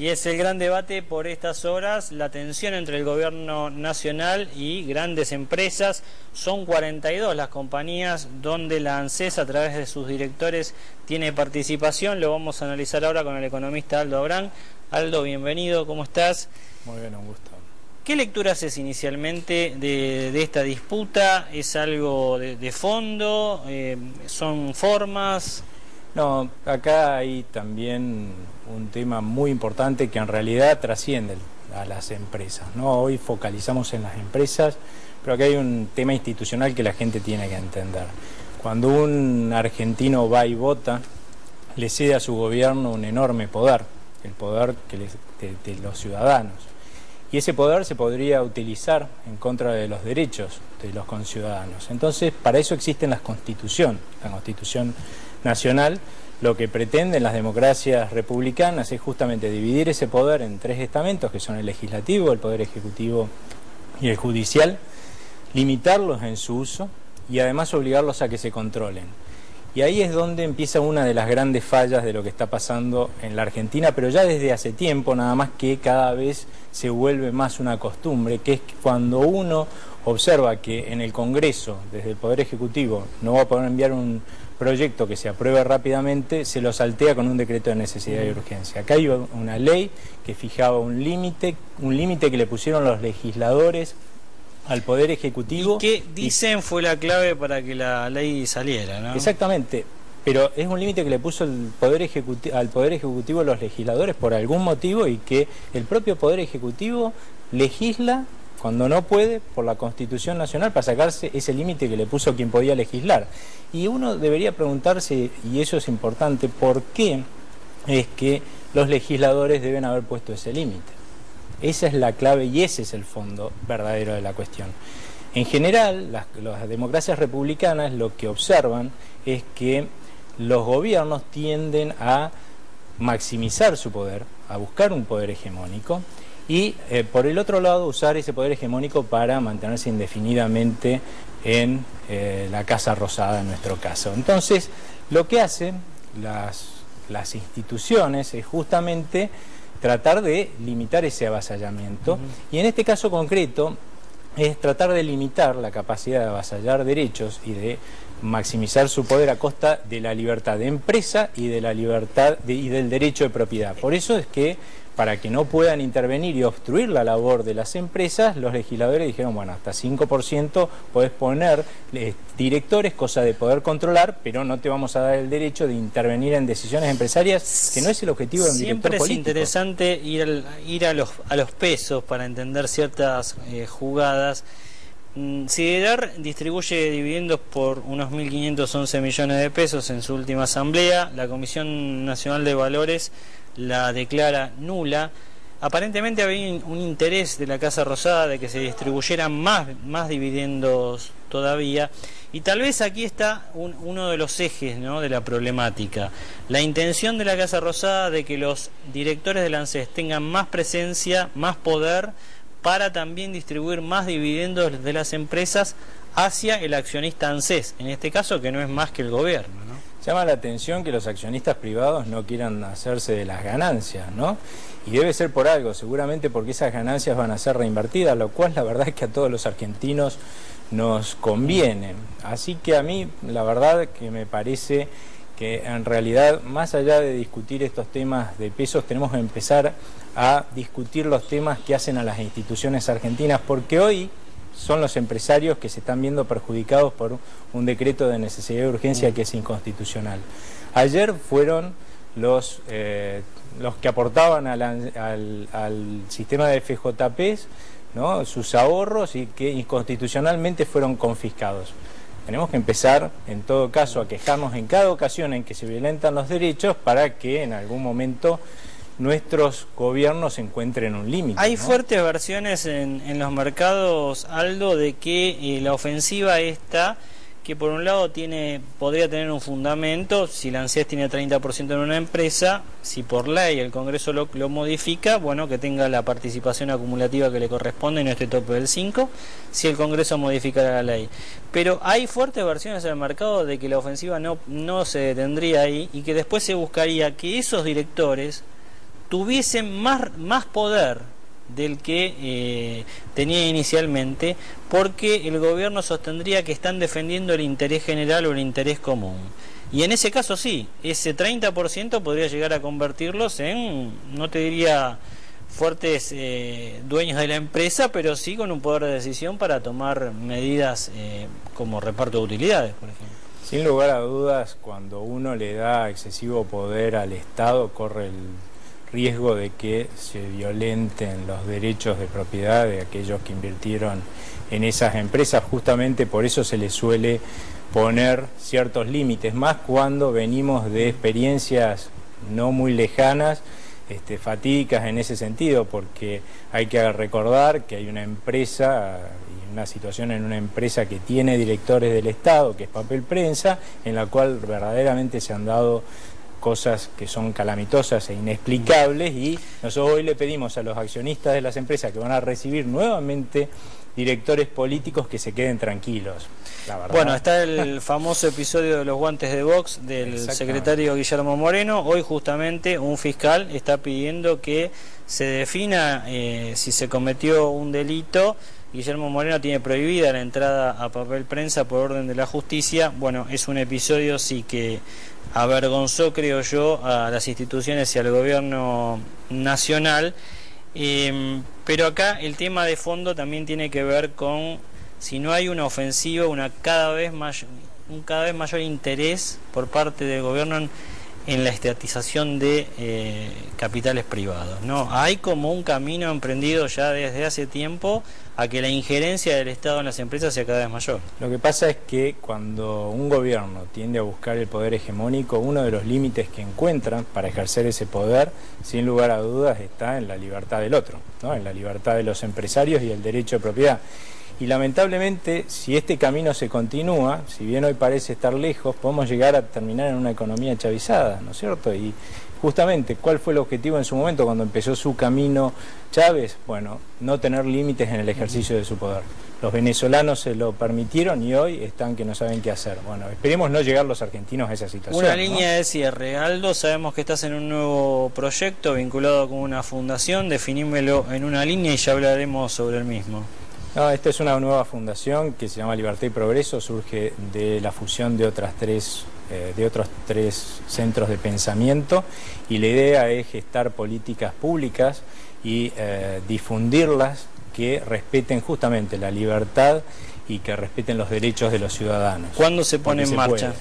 Y es el gran debate por estas horas, la tensión entre el gobierno nacional y grandes empresas. Son 42 las compañías donde la ANSES, a través de sus directores, tiene participación. Lo vamos a analizar ahora con el economista Aldo Abrán. Aldo, bienvenido, ¿cómo estás? Muy bien, un gusto. ¿Qué lectura haces inicialmente de esta disputa? ¿Es algo de fondo? ¿Son formas? No, acá hay también un tema muy importante que en realidad trasciende a las empresas, ¿no? Hoy focalizamos en las empresas, pero acá hay un tema institucional que la gente tiene que entender. Cuando un argentino va y vota, le cede a su gobierno un enorme poder, el poder de los ciudadanos. Y ese poder se podría utilizar en contra de los derechos de los conciudadanos. Entonces, para eso existen las constituciones. La Constitución Nacional, lo que pretenden las democracias republicanas es justamente dividir ese poder en tres estamentos, que son el legislativo, el poder ejecutivo y el judicial, limitarlos en su uso y además obligarlos a que se controlen. Y ahí es donde empieza una de las grandes fallas de lo que está pasando en la Argentina, pero ya desde hace tiempo, nada más que cada vez se vuelve más una costumbre, que es que cuando uno observa que en el Congreso, desde el Poder Ejecutivo, no va a poder enviar un proyecto que se apruebe rápidamente, se lo saltea con un decreto de necesidad y urgencia. Acá hay una ley que fijaba un límite que le pusieron los legisladores al Poder Ejecutivo. ¿Y qué dicen fue la clave para que la ley saliera, ¿no? Exactamente, pero es un límite que le puso al Poder Ejecutivo los legisladores por algún motivo, y que el propio Poder Ejecutivo legisla cuando no puede por la Constitución Nacional para sacarse ese límite que le puso quien podía legislar. Y uno debería preguntarse, y eso es importante, ¿por qué es que los legisladores deben haber puesto ese límite? Esa es la clave y ese es el fondo verdadero de la cuestión. En general, las democracias republicanas lo que observan es que los gobiernos tienden a maximizar su poder, a buscar un poder hegemónico y, por el otro lado, usar ese poder hegemónico para mantenerse indefinidamente en la Casa Rosada, en nuestro caso. Entonces, lo que hacen las instituciones es justamente tratar de limitar ese avasallamiento, y en este caso concreto es tratar de limitar la capacidad de avasallar derechos y de maximizar su poder a costa de la libertad de empresa y de la libertad y del derecho de propiedad. Por eso es que, para que no puedan intervenir y obstruir la labor de las empresas, los legisladores dijeron, bueno, hasta 5% podés poner directores, cosa de poder controlar, pero no te vamos a dar el derecho de intervenir en decisiones empresarias, que no es el objetivo de un director político. Siempre es interesante ir a los pesos para entender ciertas jugadas. Siderar distribuye dividendos por unos 1.511 millones de pesos en su última asamblea. La Comisión Nacional de Valores la declara nula. Aparentemente había un interés de la Casa Rosada de que se distribuyeran más dividendos todavía, y tal vez aquí está uno de los ejes, ¿no?, de la problemática. La intención de la Casa Rosada de que los directores de la ANSES tengan más presencia, más poder, para también distribuir más dividendos de las empresas hacia el accionista ANSES, en este caso, que no es más que el gobierno, ¿no? Llama la atención que los accionistas privados no quieran hacerse de las ganancias, ¿no? Y debe ser por algo, seguramente porque esas ganancias van a ser reinvertidas, lo cual la verdad es que a todos los argentinos nos conviene. Así que a mí la verdad que me parece que en realidad, más allá de discutir estos temas de pesos, tenemos que empezar a discutir los temas que hacen a las instituciones argentinas, porque hoy son los empresarios que se están viendo perjudicados por un decreto de necesidad y urgencia que es inconstitucional. Ayer fueron los que aportaban al sistema de FJPs, ¿no?, sus ahorros, y que inconstitucionalmente fueron confiscados. Tenemos que empezar, en todo caso, a quejarnos en cada ocasión en que se violentan los derechos, para que en algún momento nuestros gobiernos encuentren un límite, Hay, ¿no?, fuertes versiones en los mercados, Aldo, de que la ofensiva esta, que por un lado podría tener un fundamento, si la ANSES tiene 30% en una empresa, si por ley el Congreso lo modifica, bueno, que tenga la participación acumulativa que le corresponde y no este tope del 5%, si el Congreso modificara la ley. Pero hay fuertes versiones en el mercado de que la ofensiva no se detendría ahí, y que después se buscaría que esos directores tuviesen más poder del que tenía inicialmente, porque el gobierno sostendría que están defendiendo el interés general o el interés común. Y en ese caso sí, ese 30% podría llegar a convertirlos en, no te diría fuertes dueños de la empresa, pero sí con un poder de decisión para tomar medidas como reparto de utilidades, por ejemplo. Sin lugar a dudas, cuando uno le da excesivo poder al Estado, corre el riesgo de que se violenten los derechos de propiedad de aquellos que invirtieron en esas empresas. Justamente por eso se les suele poner ciertos límites, más cuando venimos de experiencias no muy lejanas, fatídicas en ese sentido, porque hay que recordar que hay una empresa y una situación en una empresa que tiene directores del Estado, que es Papel Prensa, en la cual verdaderamente se han dado cosas que son calamitosas e inexplicables, y nosotros hoy le pedimos a los accionistas de las empresas que van a recibir nuevamente directores políticos que se queden tranquilos. La verdad. Bueno, está el famoso episodio de los guantes de box del secretario Guillermo Moreno. Hoy justamente un fiscal está pidiendo que se defina si se cometió un delito. Guillermo Moreno tiene prohibida la entrada a Papel Prensa por orden de la justicia. Bueno, es un episodio sí que avergonzó, creo yo, a las instituciones y al gobierno nacional. Pero acá el tema de fondo también tiene que ver con si no hay una ofensiva, un cada vez mayor interés por parte del gobierno en la estatización de capitales privados, ¿no? Hay como un camino emprendido ya desde hace tiempo a que la injerencia del Estado en las empresas sea cada vez mayor. Lo que pasa es que cuando un gobierno tiende a buscar el poder hegemónico, uno de los límites que encuentran para ejercer ese poder, sin lugar a dudas, está en la libertad del otro, ¿no? En la libertad de los empresarios y el derecho de propiedad. Y lamentablemente, si este camino se continúa, si bien hoy parece estar lejos, podemos llegar a terminar en una economía chavizada, ¿no es cierto? Y justamente, ¿cuál fue el objetivo en su momento cuando empezó su camino Chávez? Bueno, no tener límites en el ejercicio de su poder. Los venezolanos se lo permitieron y hoy están que no saben qué hacer. Bueno, esperemos no llegar los argentinos a esa situación. Una línea de cierre. Aldo, sabemos que estás en un nuevo proyecto vinculado con una fundación, definímelo en una línea y ya hablaremos sobre el mismo. No, esta es una nueva fundación que se llama Libertad y Progreso, surge de la fusión de otros tres centros de pensamiento, y la idea es gestar políticas públicas y difundirlas que respeten justamente la libertad y que respeten los derechos de los ciudadanos. ¿Cuándo se pone en marcha?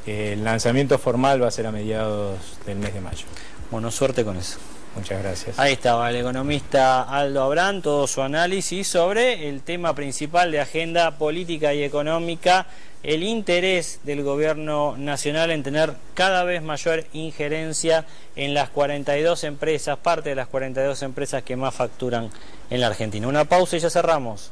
El lanzamiento formal va a ser a mediados del mes de mayo. Bueno, suerte con eso. Muchas gracias. Ahí estaba el economista Aldo Abrán, todo su análisis sobre el tema principal de agenda política y económica, el interés del gobierno nacional en tener cada vez mayor injerencia en las 42 empresas, parte de las 42 empresas que más facturan en la Argentina. Una pausa y ya cerramos.